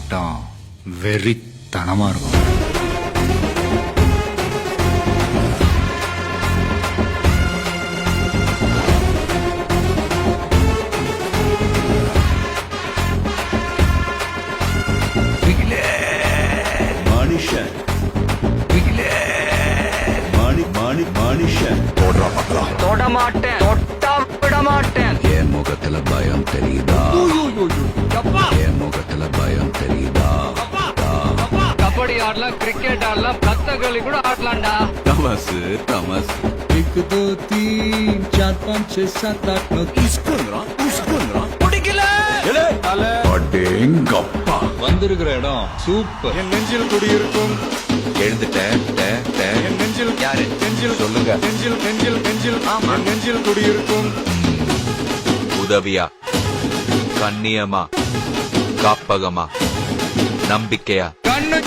ஆட்டம் வெறித்தனமா இருக்கும். மனுஷன் மனுஷன் தொட மாட்டேன், தொட்டா விட மாட்டேன். என் முகத்துல பயம் தெரியுதா? என் முகத்துல பயம் தெரியுதா? கபடி ஆடலாம், கிரிக்கெட் ஆடலாம், கத்தகளி கூட ஆடலாம்டா. தமசு தமசு 1 2 3 4 5 6 7 8 9 பிடிக்கல. அடேங்கப்பா வந்திருக்கிற இடம் சூப்பர். என் நெஞ்சில் குடியிருக்கும் எழுந்துட்டேன் என் நெஞ்சில் யாரு? நெஞ்சில் சொல்லுங்க. நெஞ்சில் ஆமா நெஞ்சில் குடியிருக்கும் உதவியா, கண்ணியமா, காப்பகமா, நம்பிக்கையா, கண்ணு